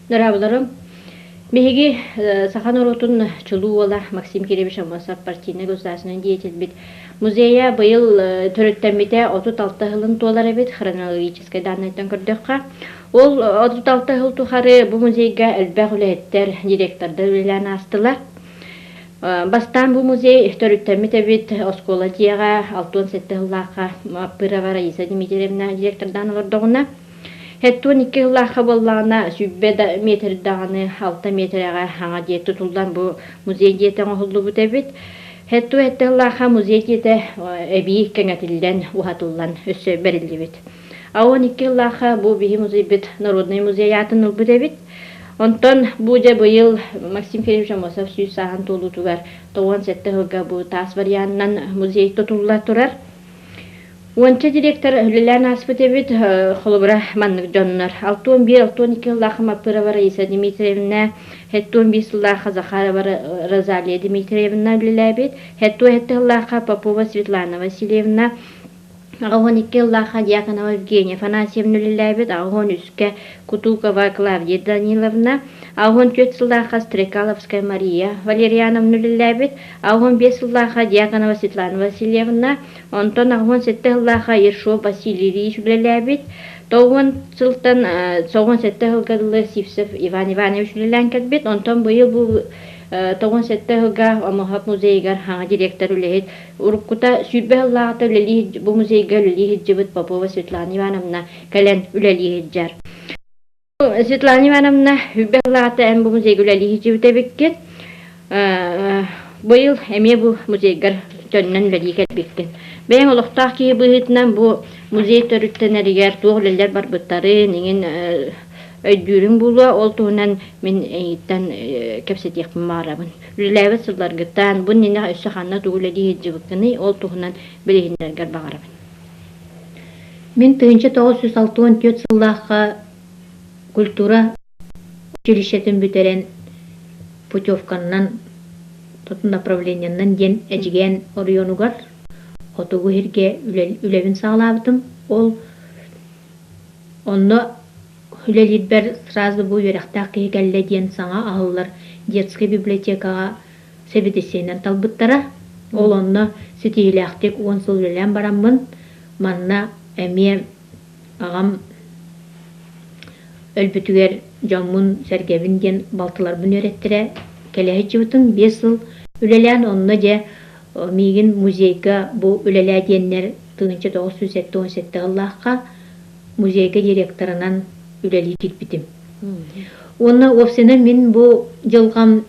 Нравларым. Меги Сахан Оротун Чулуола Максим Киревич Амосов партийный государственный деятель бит. Музея быйыл төрөттәмите 36 жылын толар бит хронологический данныйдан көрдөккә. Ол 36 жыл тухары бу музейга элбә гөләттер директорды белән астылар. Бастан бу музей төрөттәмите бит Оскола диага 67 жылларга Пырава Раиса Дмитриевна директордан олордогына. Хэттуон 2 жылларга болларына сүббе метр даганы 6 метрга хаңа диет тутулдан бу музей диетен олду бу тебит. Хэтту жылларга музей диете эби кеңетилден ухатуллан өссө берилди бит. Аон 2 жылларга бу бии музей бит народный музей атын бу тебит. Онтон бу же быйыл Максим Кирилович Амосов сүйс сахан тулутугар 97 жылга бу тас вариантынан музей тутулла турар. Уанча директор Лилиан Аспытевит холобра маннык жоннор. 61-62 жылларга Мапырова Раиса Дмитриевна, 75 жылларга Захарова Розалия Дмитриевна билебит, 70 жылларга Попова Светлана Васильевна, 12 жылларга Дьяконова Евгения Афанасьевна билебит, 13 Кутукова Клавдия Даниловна, 14 жылларга Стрекаловская Мария Валерьяновна билебит, 15 жылларга Дьяконова Светлана Васильевна, онтон 17 жылларга Ершов Василий Ильич билебит, 97 жылга Сивцев Иван Иванович билен кетбит, онтон быйыл бу 97 жылга Амахап музейгар хаңа директор үлехет. Уруккута сүрбе жылларга үлелихет бу музейга үлелихет жыбыт Попова Светлана Ивановна кален үлелихет жар. Светлана Ивановна хүбе жылларга эм бу музейга үлелихет жыбыт эбеккен. Быйыл эме бу музейгар жөннөн үлелихет беккен. Бәйін олықтақ кейі бұғытынан бұл музей төріттен әрігер туғылелер бар бұттары неген өйдүрін бұлы ол туғынан мен әйттен кәпсетек мағарабын. Үліләві сылларғыттан бұл нені өсі қанна туғылелі ежігіні ол туғынан білігіндергер бағарабын. Мен 1964 сыллаққа культура училищетін бүтерен путевканнан тұтын направленияннан ден әжіген орионугар Отугу хирге үлевин сағалабытым. Ол онно үлелидбер сразу бу верақтақ кегелле ден саңа ағылар детский библиотекаға себедесейнен талбыттара. Ол онно сетейліқтек 10 сыл үлелен барамын. Манна әме ағам өлбітігер жамын сәргебін ден балтыларбын өреттіре. Келеғі жывытым 5 сыл үлелен онно де Мигин музейга бу үлелә диеннер 1977 жылларга музейга директорынан үлели китбитим. Оны опсене мен бу жылгам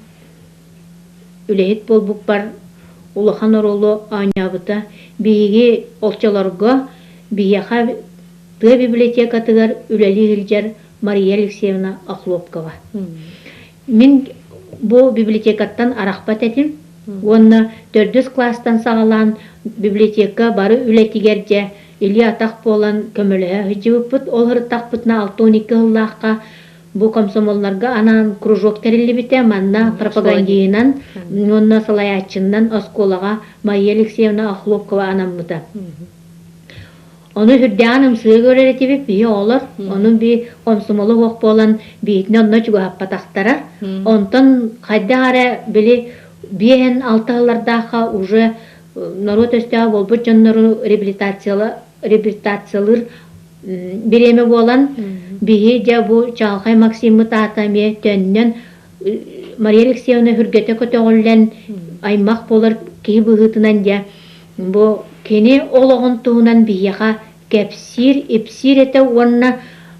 үлет болбук бар улахан оролу анябыта биги олчаларга бияха библиотека тыгар үлели гилжер Мария Алексеевна Ахлопкова. Мен бу библиотекаттан арахпат этим. Онна 4 класстан сағалан библиотека бары үлетигерже или атақ болан көмөлөһө хыжыбыппыт. Ол хырыттақпытна 6-12 жыллаққа бу комсомолларга анан кружок терилли бите манна пропагандиинан онна салаячыннан осколага Мария Алексеевна Ахлопкова анаммыта. Onu hürdyanım sığ göreretibip bir olur. Onun bir komsomolu hoq bolan biitne onunla çugu happataktarar. Ondan kaydağara bili Биен 6 жыллардаха уже народ өстәгә болбут жаннары реабилитациялар биреме болан бие дә бу Чалхай Максим татаме төннән Мария Алексеевна хүргәтә көтөгөллән аймак болар ки быгытынан дә бу кене ологын туунан биега кепсир эпсир эте онна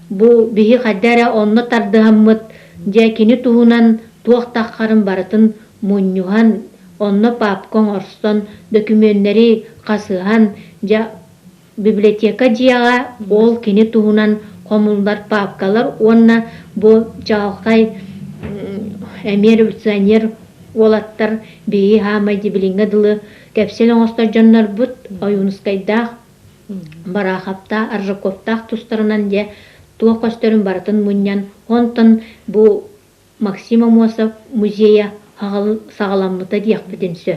бу бие хадара онны тардыгаммыт дә кене туунан туактаккарын барытын Муньюхан, онно папкон орстон документleri касыган жа библиотека жиага ол кини туунан комулдар папкалар онна бу Чалхай эмерционер олаттар бии хамайди билингадылы кепселен остар жоннор бут оюнускайдах барахапта аржаковтах тустарынан же туа костөрүн барытын муньян онтон бу Максим Амосов музея сағаламмыта дияқпыденсі.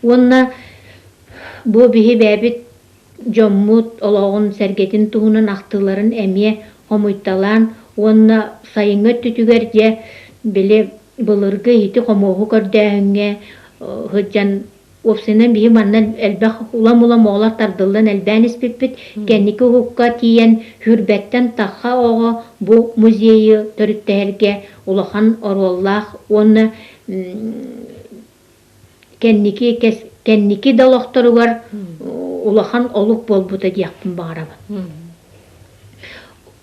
Онна бу биһи бәбит жоммут олоғын сәргетін туғынан ақтыларын әме омуйтталан онна сайыңа түтүгер же биле былыргы ити комогу көрдөһүнгө хыджан опсенен бии маннан элбэх улам оолар тардылдан элбээн испиппит кенники хукка тиен хүрбэттен тахха ого бу музейы төрүттээрге улахан ороллаах онна кенники далохторугар улахан олук болбута диякпын баарабын.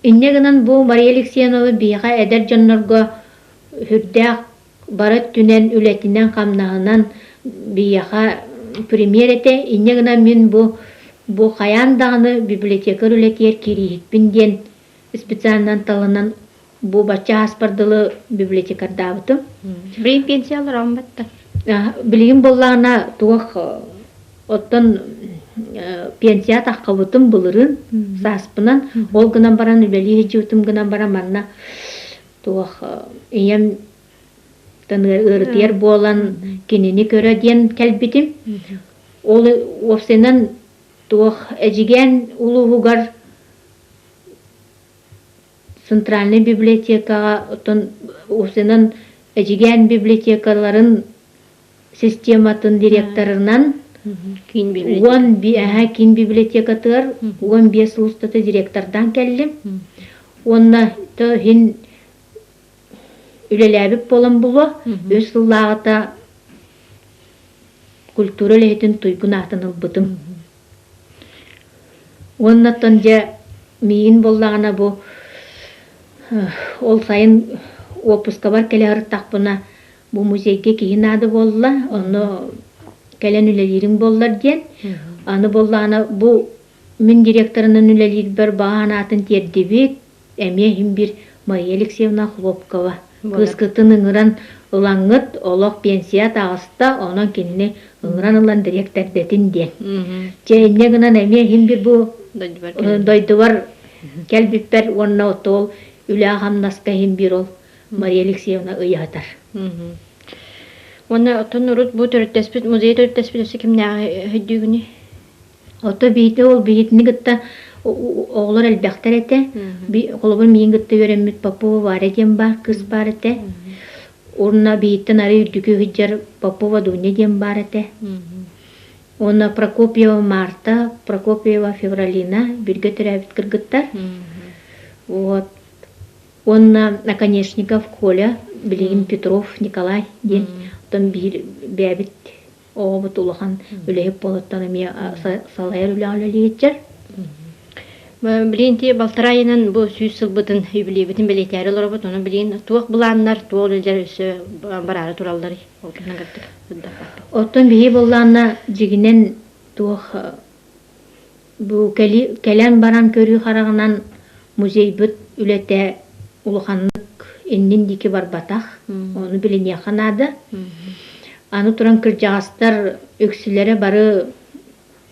Иннегинен бу Мария Алексеевна биха эдер жоннорго хүрдәк барат түнен үлетинен камнагынан бияха премьерете иннегинен мен бу хаяндагыны библиотека үлетер кирихиппин ден специальнан талынан бу бача аспардылы библиотекардабытым. Брейн пенсиялар амбатта. Билигин боллана туох оттон пенсия таққабытым былырын саспынан ол гынан баран үлели жутым гынан баран манна туох ием ыртер болан кинини көрө ден келбитим. Ол офсенен туох эжиген улуугар центральный библиотекага оттон офсенен эжиген библиотекаларын систематын директорынан Кин библиотека. Кин библиотекатыр 15 устаты директордан келдим. Онна то хин үлеләбип болан булу өз сыллагыта культура лехетин туйгун атын ылбытым. Оннаттан же миин боллагана бу ол сайын опуска бар келе ырттакпына бу музейге кийин ады болла, оны келен үлелерин боллар ден. Аны боллана бу мен директорунун үлелер бір баған атын тердебек, әме бир Мария Алексеевна Хлопкова. Кыскытын ыңыран ылаңыт, олох пенсия тағыста, онан кеніне ыңыран ылан директор детін ден. Чейне гынан әме бир бу дойды бар келбиппер, онна отол үлі ағамнаска бир ол Мария Алексеевна ыятар. Онна отон урут бу төрөттеспит, музей төрөттеспит өсө кимнәгы хөддүгүнү. Ото бейте ол бейтini гытта оғлар әлбәқтер әте. Қолыбыр мейін гытта өреммет Попова бар еден бар, кыз бар әте. Орына бейттен ары үрдікі хүджар Попова Дуня ден бар әте. Оны Прокопьева Марта, Прокопьева Февралина бірге түрәбіт кіргіттар. Оны Наконечников Коля, Билигин Петров Николай ден. Тон бәбіт оғыбыт улахан үлейіп болыттаны ме салайыр үлі етчер. Билинти балтарайынан бу сүйіс сылбытын юбилейбітін білетәрі оларбыт, оны білейін туақ бұланнар, туақ үлелер өсі барары туралдары. Оттон бейі болланна жігінен туақ бу кәлен баран көрі қарағынан музей бүт үлеті улаханлық еннен декі бар батақ, оны білін яқанады. Аны туран кыржағастар өксілері бары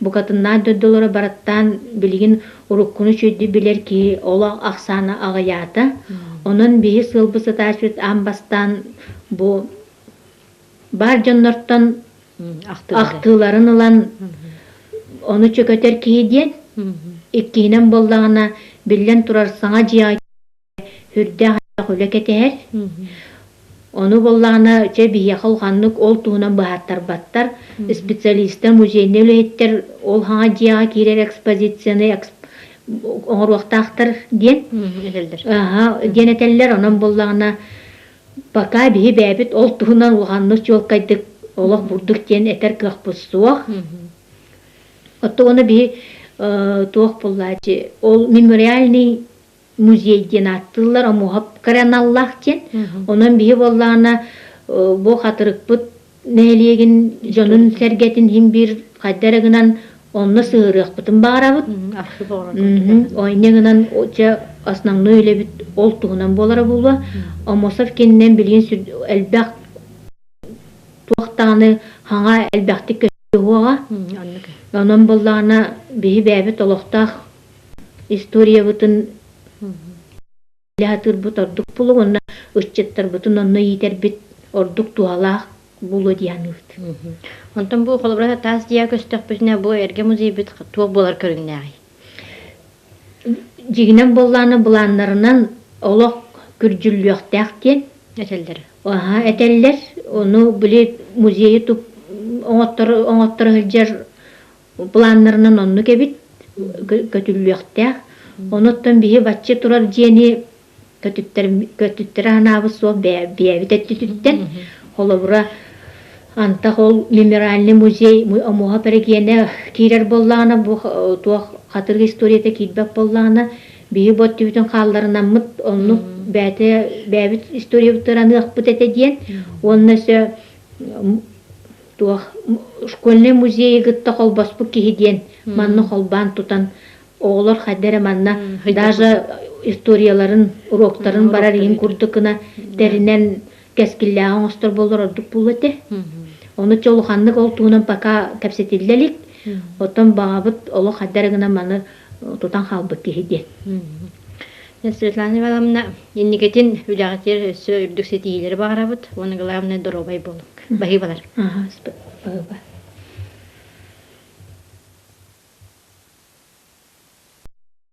бұқатынна дөддолары бараттан білген ұрыққыны шөйді білер ки ола ақсаны ағыяты. Оның бейі сылбысы ташвет амбастан бұл бар жоннорттан ақтыларын ылан оны чөкөтер кейден иккейінен болдағына білен тұрар саңа жия хүрді хүлекетер. Оны боллағына бейе қалғанлық ол туынан бағаттар баттар, специалистер, музейне өлеттер, ол хаңа жияға керер экспозицияны оңыруақтақтыр ден. Ден әтелілер, онын боллағына бақа бейе бәбіт ол туынан ұғанлық жол қайдық олық бұрдық ден әтер қақпыз суақ. Отты оны бейе туақ боллағычы, ол мемориальный музейден аттылар, омуғап қаран Аллах ден. Онын бейі боллағына бұл қатырық бұд нәлеген жонын сәргетін бір қайдарығынан онны сығырық бұтын бағара бұд. Ойнегінен основной өлі біт ол тұғынан болары болу. Омосов кенінен білген әлбәқ туақтағыны хаңа әлбәқті көсі оға. Онын боллағына бейі бәбіт олықтақ история бұтын лятыр бут ордук булу онна үччеттер бутун онно йитер бит ордук туалак булу диянут. Онтон бу холбра тас дия көстөк бүсүнө бу эрге музей бит туак болар көрүнгнәгы. Жигинен болланы буланнарынан олох күржүллүөхтээх диэн. Этелдер. Этеллер, onu били музейі туп оңоттор хылжар планнарынан онну кебит көтүллүөхтээх. Оноттон биһи баччы турар диэни көтүттер анаабы суо бэбит эттүттен. Холобура анта хол мемориальный музей омуха перегене кирер боллаана бу туох хатыргы историята кидбек боллаана биһи боттүбүтүн хаалларынан мыт онну бэбит история бутыраны акпыт эте диэн. Оннасы туох школьный музей гытта холбоспу киһи диэн манны холбаан тутан оголор хаддере манна даже историяларын уроктарын барар ин курдукына теринен кескиллääң остор болор ордук буллете. Оны чолуханнык ол туунан пока кепсетиллелик. Отон багабыт оло хаддере гына маны тутан халбык киһи диэн. Светлана Ивановна, инникетин үлягатер өссө үрдүксетиилери багарабыт, оны главный доробай болук. Бахи балар. Ага, спасибо.